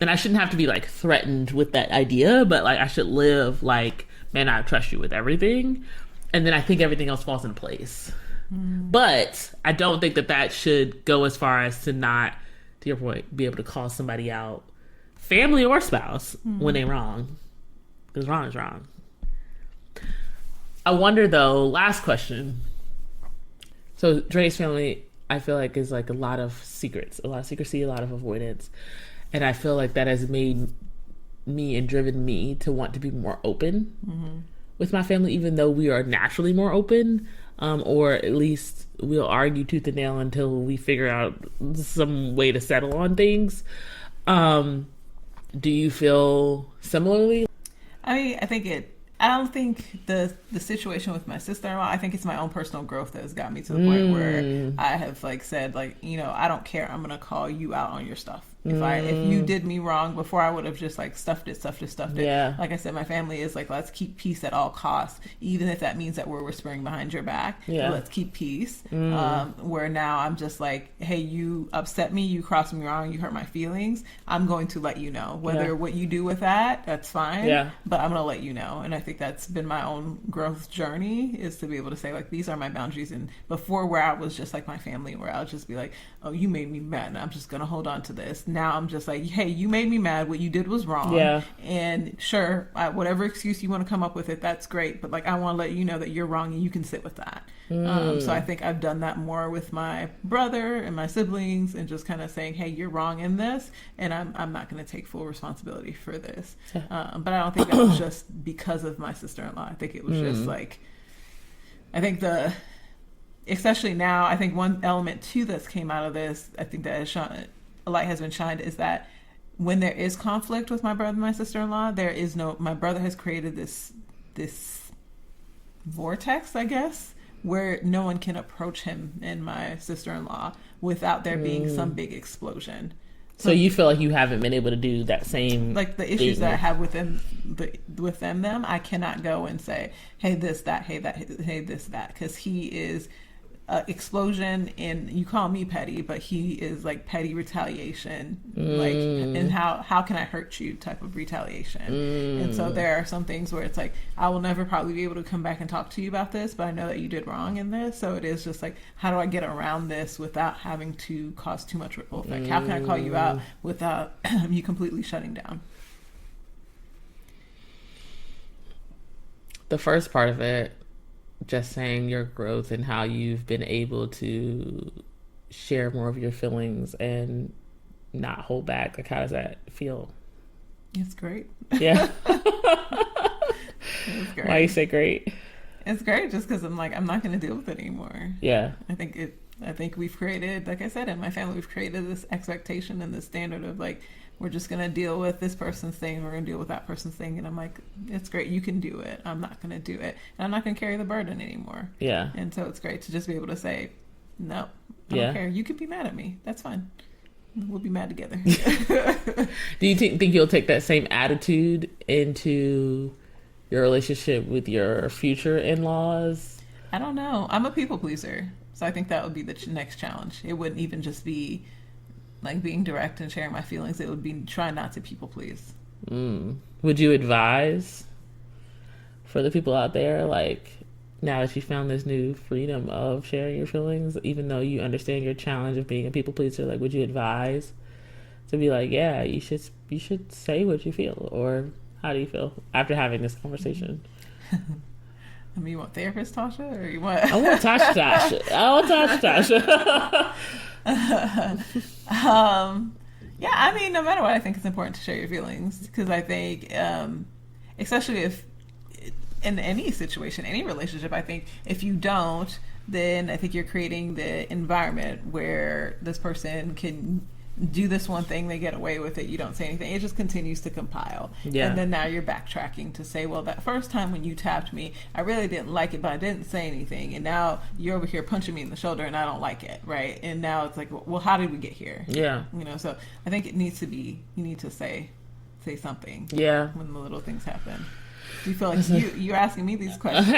And I shouldn't have to be like threatened with that idea, but like I should live like, man, I trust you with everything. And then I think everything else falls into place. But I don't think that should go as far as to not, to your point, be able to call somebody out, family or spouse, when they're wrong. Because wrong is wrong. I wonder though, last question. So Dre's family, I feel like, is like a lot of secrets, a lot of secrecy, a lot of avoidance. And I feel like that has made me and driven me to want to be more open with my family, even though we are naturally more open, or at least we'll argue tooth and nail until we figure out some way to settle on things. Do you feel similarly? I mean, I don't think the situation with my sister-in-law, I think it's my own personal growth that has got me to the point where I have like said, like, you know, I don't care. I'm going to call you out on your stuff. If you did me wrong before, I would have just like stuffed it. Yeah. Like I said, my family is like, let's keep peace at all costs, even if that means that we're whispering behind your back. Yeah. Let's keep peace. Where now I'm just like, hey, you upset me, you crossed me wrong, you hurt my feelings. I'm going to let you know. Whether what you do with that, that's fine. Yeah. But I'm going to let you know. And I think that's been my own growth journey, is to be able to say like, these are my boundaries. And before, where I was just like my family, where I'll just be like, oh, you made me mad and I'm just going to hold on to this. Now I'm just like, hey, you made me mad. What you did was wrong. Yeah. And sure, whatever excuse you want to come up with it, that's great. But like, I want to let you know that you're wrong and you can sit with that. So I think I've done that more with my brother and my siblings, and just kind of saying, hey, you're wrong in this, and I'm not going to take full responsibility for this. But I don't think that was just because of my sister-in-law. I think it was just like, I think especially now, I think one element too that's came out of this, I think that a light has been shined, is that when there is conflict with my brother and my sister-in-law, my brother has created this vortex, I guess, where no one can approach him and my sister-in-law without there being some big explosion. So you feel like you haven't been able to do that same, like the issues that I have with them, I cannot go and say, hey, this, that, hey, that, hey, this, that, because he is explosion in, you call me petty, but he is like petty retaliation, like, and how can I hurt you type of retaliation. And so there are some things where it's like, I will never probably be able to come back and talk to you about this, but I know that you did wrong in this. So it is just like, how do I get around this without having to cause too much ripple effect? How can I call you out without you completely shutting down? The first part of it, just saying your growth and how you've been able to share more of your feelings and not hold back. Like, how does that feel? It's great. Yeah. It's great. Why you say great? It's great just because I'm like, I'm not going to deal with it anymore. Yeah. I think we've created, like I said, in my family, we've created this expectation and this standard of like, we're just going to deal with this person's thing. We're going to deal with that person's thing. And I'm like, it's great. You can do it. I'm not going to do it. And I'm not going to carry the burden anymore. Yeah. And so it's great to just be able to say, no, I don't care. You can be mad at me. That's fine. We'll be mad together. Do you think you'll take that same attitude into your relationship with your future in-laws? I don't know. I'm a people pleaser. So I think that would be the next challenge. It wouldn't even just be like being direct and sharing my feelings. It would be trying not to people please. Would you advise for the people out there, like, now that you found this new freedom of sharing your feelings, even though you understand your challenge of being a people pleaser, like, would you advise to be like, yeah, you should say what you feel? Or how do you feel after having this conversation? I mean, you want therapist Tasha, or you want? I want Tasha. I want Tasha. Yeah, I mean, no matter what, I think it's important to share your feelings, because I think, especially if in any situation, any relationship, I think if you don't, then I think you're creating the environment where this person can do this one thing, they get away with it, you don't say anything, it just continues to compile. Yeah. And then now you're backtracking to say, well, that first time when you tapped me, I really didn't like it, but I didn't say anything, and now you're over here punching me in the shoulder and I don't like it, right? And now it's like, well, how did we get here? Yeah. You know, so I think it needs to be, you need to say something. Yeah. When the little things happen. Do you feel like you're asking me these questions?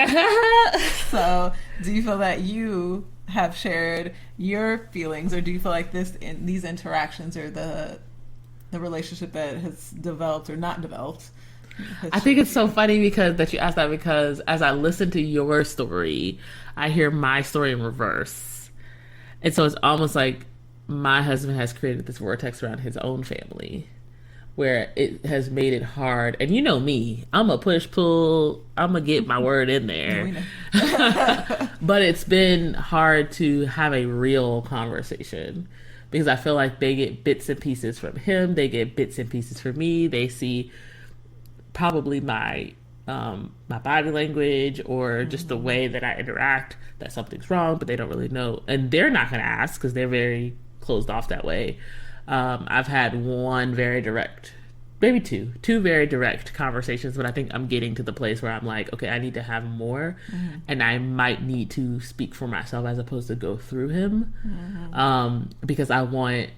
So do you feel that you have shared your feelings, or do you feel like these interactions or the relationship that has developed or not developed? I think it's so funny that you asked that, because as I listen to your story, I hear my story in reverse. And so it's almost like my husband has created this vortex around his own family, where it has made it hard. And you know me, I'm a push-pull, I'm going to get my word in there. But it's been hard to have a real conversation, because I feel like they get bits and pieces from him, they get bits and pieces from me. They see probably my body language, or just the way that I interact, that something's wrong, but they don't really know. And they're not going to ask, because they're very closed off that way. I've had one very direct, maybe two very direct conversations, but I think I'm getting to the place where I'm like, okay, I need to have more, and I might need to speak for myself as opposed to go through him, because I want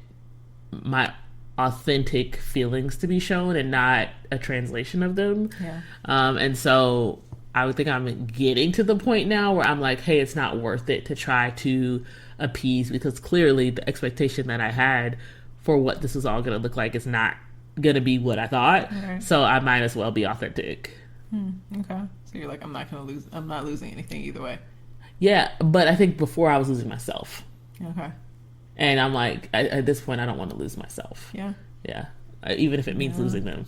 my authentic feelings to be shown and not a translation of them. Yeah. And so I would think I'm getting to the point now where I'm like, hey, it's not worth it to try to appease, because clearly the expectation that I had for what this was all going to look like is not going to be what I thought. Okay. So I might as well be authentic. Okay. So you're like, I'm not losing anything either way. Yeah, but I think before I was losing myself. Okay. And I'm like, at this point, I don't want to lose myself. Yeah. Yeah. Even if it means losing them.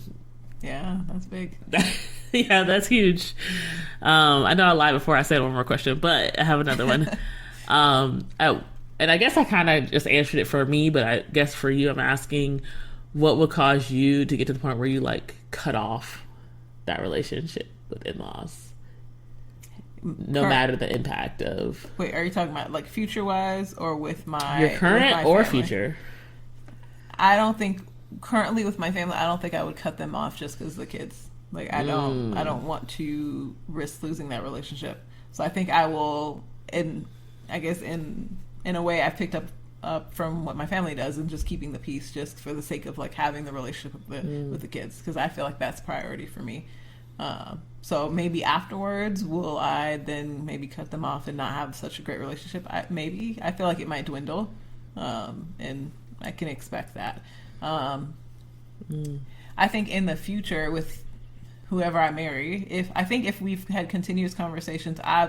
Yeah, that's big. Yeah, that's huge. I know I lied before I said one more question, but I have another one. And I guess I kind of just answered it for me, but I guess for you, I'm asking, what would cause you to get to the point where you like cut off that relationship with in-laws, no matter the impact of? Wait, are you talking about like future wise, or with your current or family? Future? I don't think currently with my family, I don't think I would cut them off just because of the kids. Like I don't want to risk losing that relationship. So I think I will, I guess in a way, I've picked up from what my family does, and just keeping the peace just for the sake of like having the relationship with the kids, because I feel like that's priority for me. So maybe afterwards, will I then maybe cut them off and not have such a great relationship? Maybe. I feel like it might dwindle, and I can expect that. I think in the future with whoever I marry, if we've had continuous conversations, I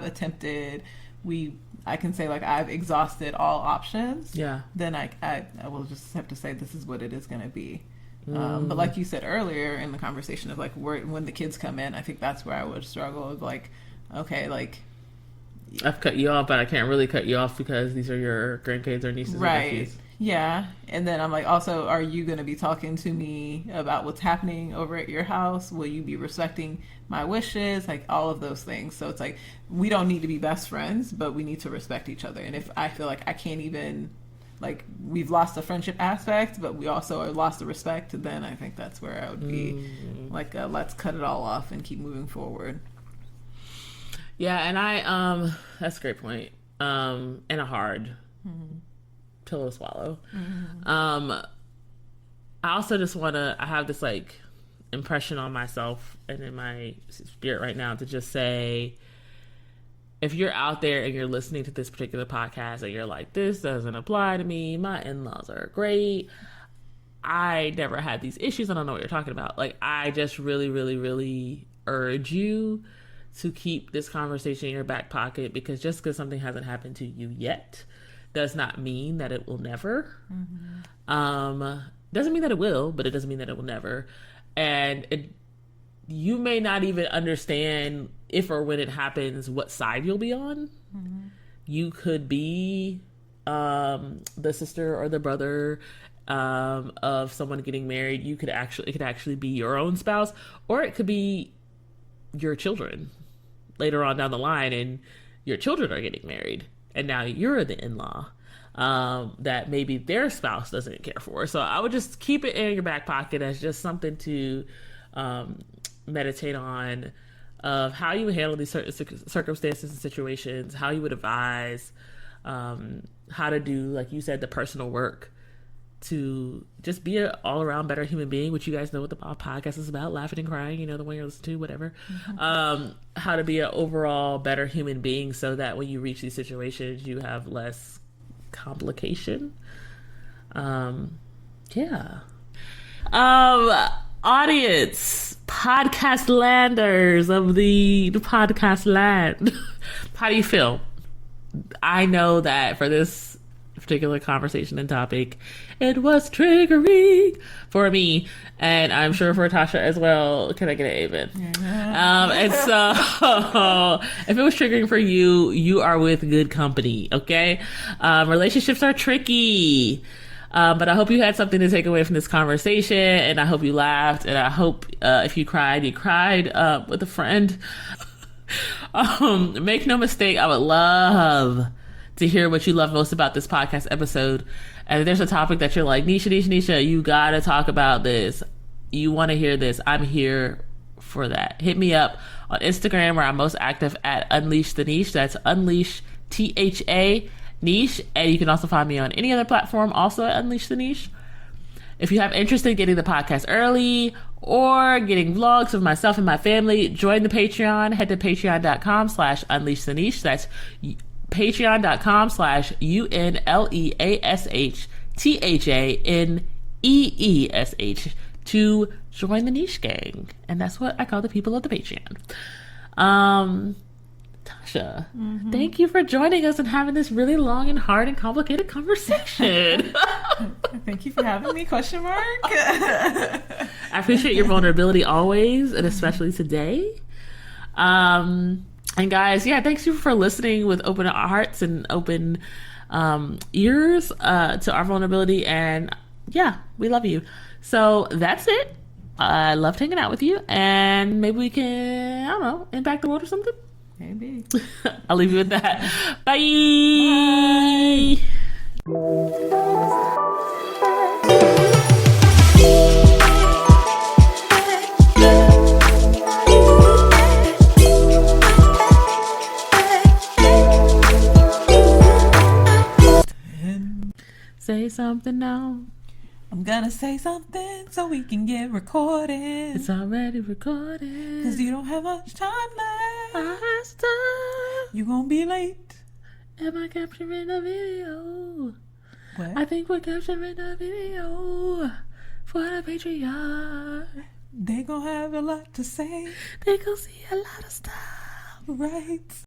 can say like I've exhausted all options. Yeah. Then I will just have to say this is what it is going to be. But like you said earlier in the conversation of like when the kids come in, I think that's where I would struggle with like, okay, like I've cut you off, but I can't really cut you off because these are your grandkids or nieces or nephews. Yeah. And then I'm like, also, are you going to be talking to me about what's happening over at your house? Will you be respecting my wishes? Like all of those things. So it's like, we don't need to be best friends, but we need to respect each other. And if I feel like I can't even, like, we've lost the friendship aspect, but we also have lost the respect, then I think that's where I would be like, let's cut it all off and keep moving forward. Yeah. And that's a great point. And a hard pill to swallow. I also just I have this like impression on myself and in my spirit right now to just say, if you're out there and you're listening to this particular podcast and you're like, this doesn't apply to me, my in-laws are great, I never had these issues, I don't know what you're talking about. Like, I just really, really, really urge you to keep this conversation in your back pocket, because just because something hasn't happened to you yet does not mean that it will never. Doesn't mean that it will, but it doesn't mean that it will never. And you may not even understand if or when it happens what side you'll be on. You could be the sister or the brother of someone getting married. It could actually be your own spouse, or it could be your children later on down the line, and your children are getting married, and now you're the in-law that maybe their spouse doesn't care for. So I would just keep it in your back pocket as just something to meditate on, of how you would handle these certain circumstances and situations, how you would advise, how to do, like you said, the personal work to just be an all-around better human being, which you guys know what the podcast is about, laughing and crying, the one you're listening to, whatever. How to be an overall better human being so that when you reach these situations, you have less complication. Audience, podcast landers of the podcast land, how do you feel? I know that for this particular conversation and topic, it was triggering for me, and I'm sure for Tasha as well. Can I get an amen? And so if it was triggering for you, you are with good company. Okay. Relationships are tricky, but I hope you had something to take away from this conversation, and I hope you laughed, and I hope if you cried with a friend. Make no mistake, I would love to hear what you love most about this podcast episode. And if there's a topic that you're like, Nisha, you gotta talk about this, you want to hear this, I'm here for that. Hit me up on Instagram, where I'm most active at Unleash the Niche. That's Unleash THA Niche. And you can also find me on any other platform, also at Unleash the Niche. If you have interest in getting the podcast early or getting vlogs of myself and my family, join the Patreon. Head to patreon.com/Unleash the Niche. That's patreon.com/UNLEASHTHANEESH to join the niche gang. And that's what I call the people of the Patreon. Tasha, thank you for joining us and having this really long and hard and complicated conversation. Thank you for having me, question mark. I appreciate your vulnerability always, and especially today. And guys, thanks you for listening with open hearts and open ears to our vulnerability. And we love you. So that's it. I loved hanging out with you, and maybe we can, I don't know, impact the world or something. Maybe. I'll leave you with that. Bye. Say something now. I'm gonna say something so we can get recorded. It's already recorded. Cause you don't have much time left. You gonna be late. Am I capturing a video? What? I think we're capturing a video for the Patreon. They gonna have a lot to say. They gonna see a lot of stuff. Right.